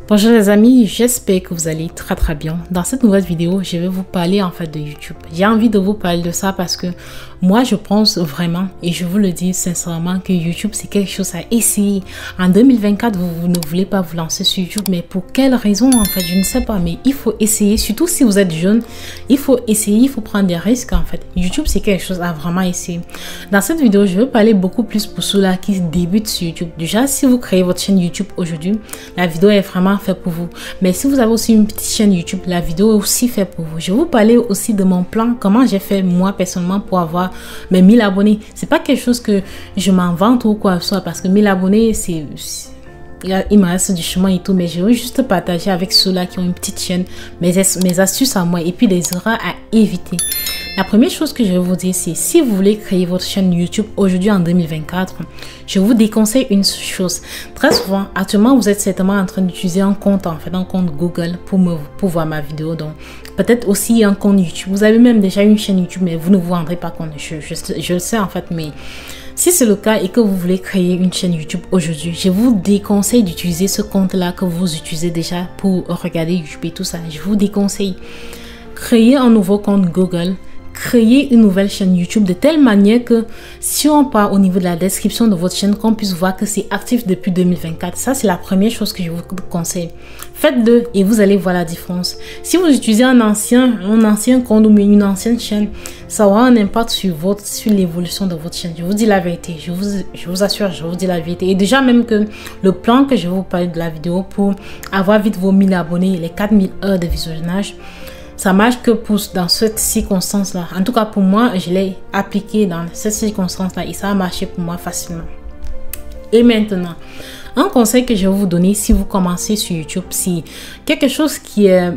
Bonjour les amis, j'espère que vous allez très bien. Dans cette nouvelle vidéo, je vais vous parler en fait de YouTube. J'ai envie de vous parler de ça parce que moi je pense vraiment et je vous le dis sincèrement que YouTube c'est quelque chose à essayer. En 2024, vous ne voulez pas vous lancer sur YouTube, mais pour quelle raison en fait, je ne sais pas, mais il faut essayer, surtout si vous êtes jeune, il faut essayer, il faut prendre des risques en fait. YouTube c'est quelque chose à vraiment essayer. Dans cette vidéo, je vais parler beaucoup plus pour ceux-là qui débutent sur YouTube. Déjà, si vous créez votre chaîne YouTube aujourd'hui, la vidéo est vraiment fait pour vous. Mais si vous avez aussi une petite chaîne YouTube, la vidéo est aussi fait pour vous. Je vais vous parler aussi de mon plan, comment j'ai fait moi personnellement pour avoir mes 1000 abonnés. C'est pas quelque chose que je m'en vante ou quoi que ce soit parce que 1000 abonnés, il me reste du chemin et tout, mais je veux juste partager avec ceux-là qui ont une petite chaîne mes astuces à moi et puis les erreurs à éviter. La première chose que je vais vous dire, c'est si vous voulez créer votre chaîne YouTube aujourd'hui en 2024, je vous déconseille une chose. Très souvent, actuellement, vous êtes certainement en train d'utiliser un compte, en fait, un compte Google pour voir ma vidéo. Donc, peut-être aussi un compte YouTube. Vous avez même déjà une chaîne YouTube, mais vous ne vous rendrez pas compte. Je le sais, en fait, mais si c'est le cas et que vous voulez créer une chaîne YouTube aujourd'hui, je vous déconseille d'utiliser ce compte-là que vous utilisez déjà pour regarder YouTube et tout ça. Je vous déconseille. Créer un nouveau compte Google. Créer une nouvelle chaîne YouTube de telle manière que si on part au niveau de la description de votre chaîne, qu'on puisse voir que c'est actif depuis 2024. Ça, c'est la première chose que je vous conseille. Faites-le et vous allez voir la différence. Si vous utilisez un ancien compte ou une ancienne chaîne, ça aura un impact sur l'évolution de votre chaîne. Je vous dis la vérité. Je vous assure, je vous dis la vérité. Et déjà même que le plan que je vais vous parler de la vidéo pour avoir vite vos 1000 abonnés et les 4000 heures de visionnage, ça marche que dans cette circonstance-là. En tout cas, pour moi, je l'ai appliqué dans cette circonstance-là et ça a marché pour moi facilement. Et maintenant, un conseil que je vais vous donner si vous commencez sur YouTube, c'est quelque chose qui est,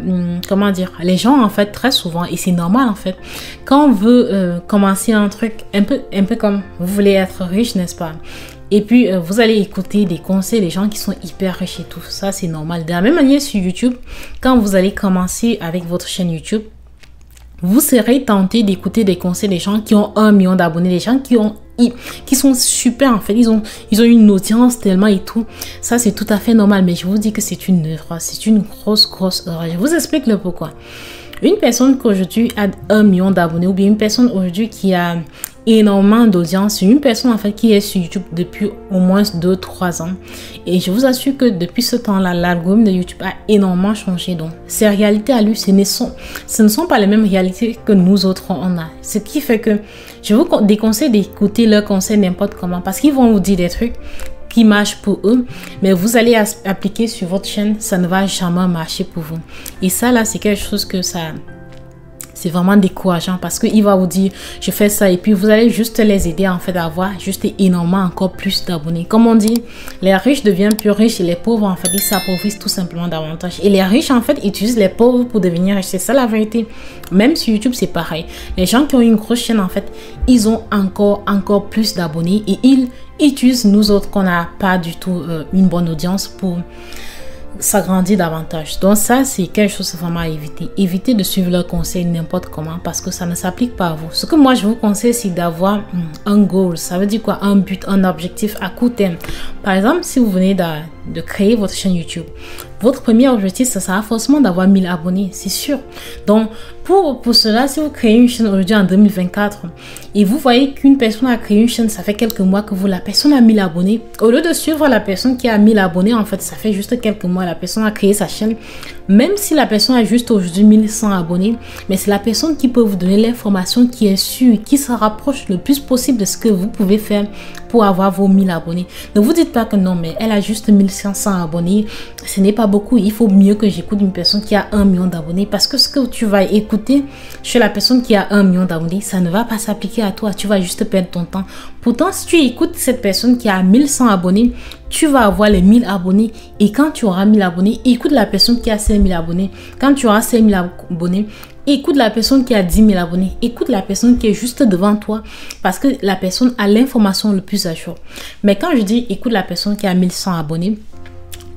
comment dire, les gens en fait très souvent, et c'est normal en fait, quand on veut commencer un truc un peu comme vous voulez être riche, n'est-ce pas? Et puis, vous allez écouter des conseils des gens qui sont hyper riches et tout. Ça, c'est normal. De la même manière, sur YouTube, quand vous allez commencer avec votre chaîne YouTube, vous serez tenté d'écouter des conseils des gens qui ont 1 million d'abonnés, des gens qui sont super, en fait. Ils ont une audience tellement et tout. Ça, c'est tout à fait normal. Mais je vous dis que c'est une erreur. C'est une grosse erreur. Je vous explique le pourquoi. Une personne qui aujourd'hui a 1 million d'abonnés ou bien une personne aujourd'hui qui a énormément d'audience, une personne en fait qui est sur YouTube depuis au moins 2-3 ans, et je vous assure que depuis ce temps-là, l'algorithme de YouTube a énormément changé. Donc ces réalités à lui, ce ne sont pas les mêmes réalités que nous autres on a, ce qui fait que je vous déconseille d'écouter leurs conseils n'importe comment parce qu'ils vont vous dire des trucs qui marchent pour eux, mais vous allez appliquer sur votre chaîne, ça ne va jamais marcher pour vous. Et ça là, c'est quelque chose que c'est vraiment décourageant parce qu'il va vous dire je fais ça et puis vous allez juste les aider en fait à avoir juste énormément encore plus d'abonnés. Comme on dit, les riches deviennent plus riches et les pauvres en fait ils s'appauvrissent tout simplement davantage. Et les riches en fait utilisent les pauvres pour devenir riches. C'est ça la vérité. Même sur YouTube c'est pareil. Les gens qui ont une grosse chaîne en fait, ils ont encore plus d'abonnés et ils utilisent nous autres qu'on n'a pas du tout une bonne audience pour s'agrandir davantage. Donc ça, c'est quelque chose vraiment à éviter. Évitez de suivre leurs conseils n'importe comment parce que ça ne s'applique pas à vous. Ce que moi, je vous conseille, c'est d'avoir un goal. Ça veut dire quoi? Un but, un objectif à court terme. Par exemple, si vous venez de créer votre chaîne YouTube, votre premier objectif, ça sera forcément d'avoir 1000 abonnés, c'est sûr. Donc, pour cela, si vous créez une chaîne aujourd'hui en 2024 et vous voyez qu'une personne a créé une chaîne, ça fait quelques mois que la personne a 1000 abonnés, au lieu de suivre la personne qui a 1000 abonnés, en fait, ça fait juste quelques mois, la personne a créé sa chaîne, même si la personne a juste aujourd'hui 1100 abonnés, mais c'est la personne qui peut vous donner l'information qui est sûre, qui se rapproche le plus possible de ce que vous pouvez faire pour avoir vos 1000 abonnés. Ne vous dites pas que non, mais elle a juste 1500 abonnés, ce n'est pas beaucoup, il faut mieux que j'écoute une personne qui a 1 million d'abonnés parce que ce que tu vas écouter chez la personne qui a 1 million d'abonnés, ça ne va pas s'appliquer à toi, tu vas juste perdre ton temps. Pourtant, si tu écoutes cette personne qui a 1100 abonnés, tu vas avoir les 1000 abonnés et quand tu auras 1000 abonnés, écoute la personne qui a 5000 abonnés. Quand tu auras 5000 abonnés, écoute la personne qui a 10 000 abonnés. Écoute la personne qui est juste devant toi parce que la personne a l'information le plus à jour. Mais quand je dis écoute la personne qui a 1100 abonnés,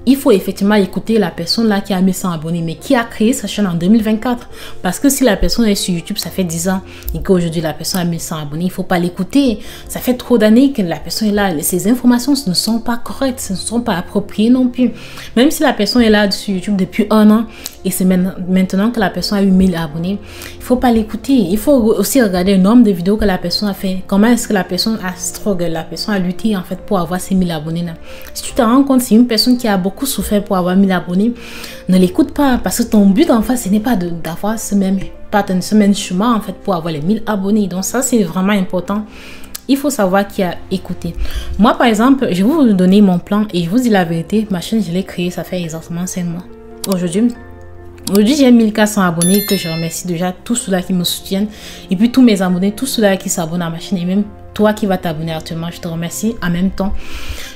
il faut effectivement écouter la personne là qui a 1100 abonnés, mais qui a créé sa chaîne en 2024. Parce que si la personne est sur YouTube, ça fait 10 ans et qu'aujourd'hui la personne a 1100 abonnés, il ne faut pas l'écouter. Ça fait trop d'années que la personne est là. Ces informations ne sont pas correctes, ne sont pas appropriées non plus. Même si la personne est là sur YouTube depuis 1 an et c'est maintenant que la personne a eu 1000 abonnés, il ne faut pas l'écouter. Il faut aussi regarder le nombre de vidéos que la personne a fait. Comment est-ce que la personne a struggle, la personne a lutté en fait pour avoir ces 1000 abonnés là. Si tu te rends compte, c'est une personne qui a beaucoup souffert pour avoir 1000 abonnés, ne l'écoute pas, parce que ton but en fait ce n'est pas d'avoir ce même chemin en fait pour avoir les 1000 abonnés. Donc ça c'est vraiment important. Il faut savoir qui a écouté. Moi par exemple, je vais vous donner mon plan et je vous dis la vérité, ma chaîne je l'ai créée, ça fait exactement 5 mois. Aujourd'hui j'ai 1400 abonnés, que je remercie déjà tous ceux-là qui me soutiennent et puis tous mes abonnés, tous ceux-là qui s'abonnent à ma chaîne et même toi qui vas t'abonner actuellement, je te remercie en même temps.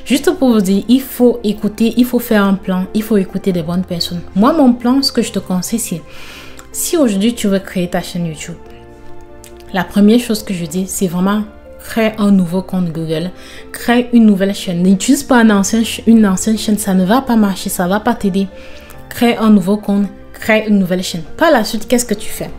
Juste pour vous dire, il faut écouter, il faut faire un plan, il faut écouter des bonnes personnes. Moi, mon plan, ce que je te conseille, c'est si aujourd'hui tu veux créer ta chaîne YouTube, la première chose que je dis, c'est vraiment crée un nouveau compte Google, crée une nouvelle chaîne. N'utilise pas une ancienne chaîne, ça ne va pas marcher, ça ne va pas t'aider. Crée un nouveau compte. Crée une nouvelle chaîne. Par la suite, qu'est-ce que tu fais?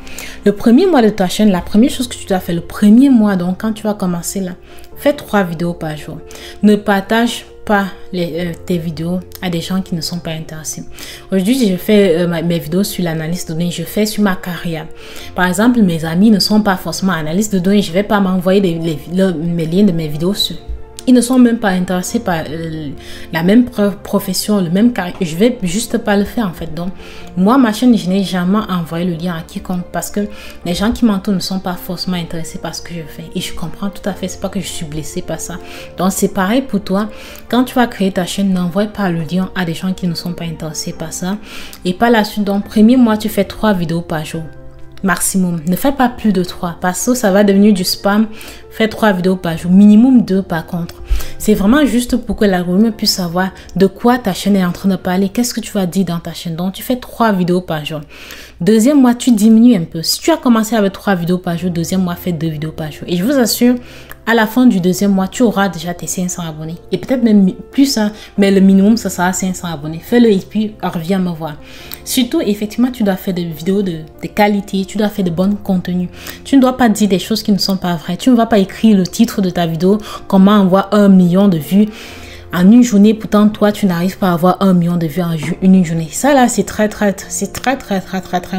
Le premier mois de ta chaîne, la première chose que tu dois faire, le premier mois, donc quand tu vas commencer là, fais 3 vidéos par jour. Ne partage pas tes vidéos à des gens qui ne sont pas intéressés. Aujourd'hui, je fais mes vidéos sur l'analyse de données, je fais sur ma carrière. Par exemple, mes amis ne sont pas forcément analystes de données, je ne vais pas m'envoyer mes liens de mes vidéos sur. Ils ne sont même pas intéressés par la même profession, le même carrière. Je vais juste pas le faire en fait. Donc, moi, ma chaîne, je n'ai jamais envoyé le lien à quiconque parce que les gens qui m'entourent ne sont pas forcément intéressés par ce que je fais. Et je comprends tout à fait. C'est pas que je suis blessée par ça. Donc, c'est pareil pour toi. Quand tu vas créer ta chaîne, n'envoie pas le lien à des gens qui ne sont pas intéressés par ça. Et par la suite, donc, premier mois, tu fais 3 vidéos par jour. Maximum. Ne fais pas plus de 3 parce que ça va devenir du spam. Fais 3 vidéos par jour. Minimum 2 par contre. C'est vraiment juste pour que l'algorithme puisse savoir de quoi ta chaîne est en train de parler. Qu'est-ce que tu vas dire dans ta chaîne. Donc, tu fais 3 vidéos par jour. Deuxième mois, tu diminues un peu. Si tu as commencé avec 3 vidéos par jour, deuxième mois, fais 2 vidéos par jour. Et je vous assure, à la fin du deuxième mois, tu auras déjà tes 500 abonnés. Et peut-être même plus, hein, mais le minimum, ça sera 500 abonnés. Fais-le et puis reviens me voir. Surtout, effectivement, tu dois faire des vidéos de qualité. Tu dois faire de bons contenus. Tu ne dois pas dire des choses qui ne sont pas vraies. Tu ne vas pas écrire le titre de ta vidéo, comment avoir 1 million de vues en une journée. Pourtant, toi, tu n'arrives pas à avoir 1 million de vues en une journée. Ça, là, c'est très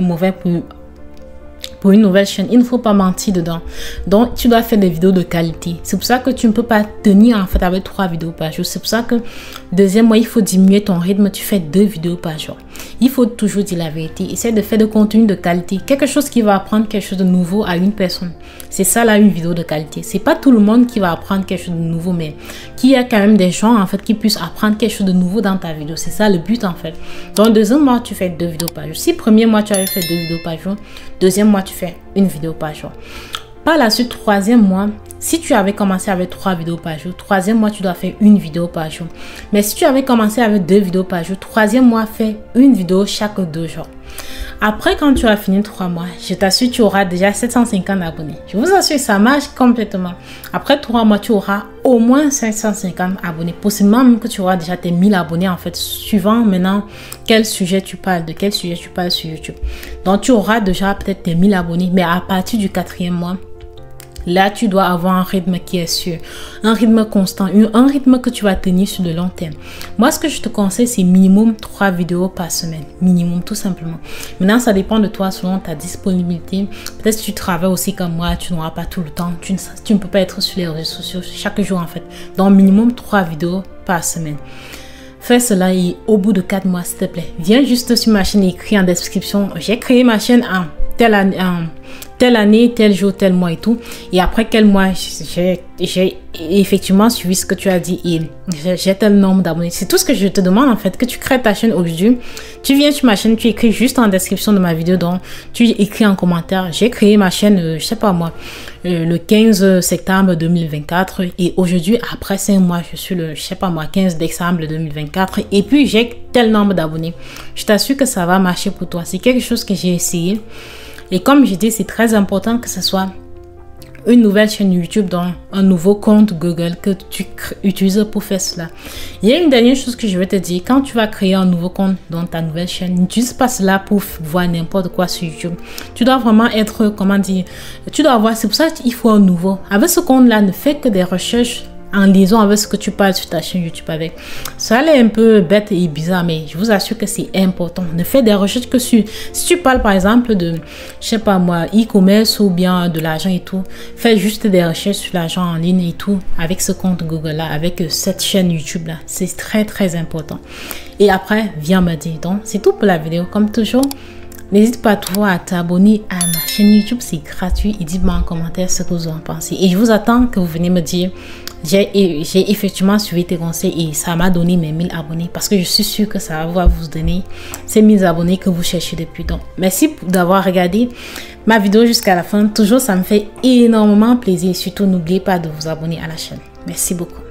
mauvais pour une nouvelle chaîne. Il ne faut pas mentir dedans. Donc, tu dois faire des vidéos de qualité. C'est pour ça que tu ne peux pas tenir en fait avec 3 vidéos par jour. C'est pour ça que deuxième mois, il faut diminuer ton rythme. Tu fais 2 vidéos par jour. Il faut toujours dire la vérité. Essaie de faire de contenu de qualité. Quelque chose qui va apprendre quelque chose de nouveau à une personne. C'est ça là, une vidéo de qualité. C'est pas tout le monde qui va apprendre quelque chose de nouveau, mais qu'il y a quand même des gens en fait qui puissent apprendre quelque chose de nouveau dans ta vidéo. C'est ça le but en fait. Donc, deuxième mois, tu fais 2 vidéos par jour. Si premier mois, tu avais fait 2 vidéos par jour, deuxième mois, tu fais une vidéo par jour. Par la suite, troisième mois, si tu avais commencé avec 3 vidéos par jour, troisième mois, tu dois faire 1 vidéo par jour. Mais si tu avais commencé avec 2 vidéos par jour, troisième mois, fais 1 vidéo chaque 2 jours. Après, quand tu as fini 3 mois, je t'assure, tu auras déjà 750 abonnés. Je vous assure, ça marche complètement. Après 3 mois, tu auras au moins 550 abonnés. Possiblement même que tu auras déjà tes 1000 abonnés en fait, suivant maintenant quel sujet tu parles, de quel sujet tu parles sur YouTube. Donc, tu auras déjà peut-être tes 1000 abonnés, mais à partir du 4e mois, là, tu dois avoir un rythme qui est sûr, un rythme constant, un rythme que tu vas tenir sur le long terme. Moi, ce que je te conseille, c'est minimum 3 vidéos par semaine. Minimum, tout simplement. Maintenant, ça dépend de toi selon ta disponibilité. Peut-être que tu travailles aussi comme moi, tu n'auras pas tout le temps. Tu ne peux pas être sur les réseaux sociaux chaque jour en fait. Donc, minimum 3 vidéos par semaine. Fais cela et au bout de 4 mois, s'il te plaît, viens juste sur ma chaîne et écris en description. J'ai créé ma chaîne en telle année, tel jour, tel mois et tout. Et après quel mois, j'ai effectivement suivi ce que tu as dit et j'ai tel nombre d'abonnés. C'est tout ce que je te demande en fait, que tu crées ta chaîne aujourd'hui. Tu viens sur ma chaîne, tu écris juste en description de ma vidéo, donc tu écris en commentaire. J'ai créé ma chaîne, je sais pas moi, le 15 septembre 2024 et aujourd'hui, après 5 mois, je suis le, je sais pas moi, 15 décembre 2024 et puis j'ai tel nombre d'abonnés. Je t'assure que ça va marcher pour toi. C'est quelque chose que j'ai essayé. Et comme je dis, c'est très important que ce soit une nouvelle chaîne YouTube dans un nouveau compte Google que tu utilises pour faire cela. Il y a une dernière chose que je vais te dire. Quand tu vas créer un nouveau compte dans ta nouvelle chaîne, n'utilise pas cela pour voir n'importe quoi sur YouTube. Tu dois vraiment être, comment dire, tu dois avoir, c'est pour ça qu'il faut un nouveau. Avec ce compte-là, ne fais que des recherches en liaison avec ce que tu parles sur ta chaîne YouTube avec. Ça est un peu bête et bizarre, mais je vous assure que c'est important. Ne fais des recherches que sur... Si tu parles par exemple de, je sais pas moi, e-commerce ou bien de l'argent et tout, fais juste des recherches sur l'argent en ligne et tout avec ce compte Google là, avec cette chaîne YouTube là. C'est très très important. Et après, viens me dire. Donc, c'est tout pour la vidéo. Comme toujours, n'hésite pas trop à t'abonner à ma chaîne YouTube, c'est gratuit. Et dites-moi en commentaire ce que vous en pensez. Et je vous attends que vous venez me dire, j'ai effectivement suivi tes conseils et ça m'a donné mes 1000 abonnés. Parce que je suis sûre que ça va vous donner ces 1000 abonnés que vous cherchez depuis. Donc, merci d'avoir regardé ma vidéo jusqu'à la fin. Toujours, ça me fait énormément plaisir. Surtout, n'oubliez pas de vous abonner à la chaîne. Merci beaucoup.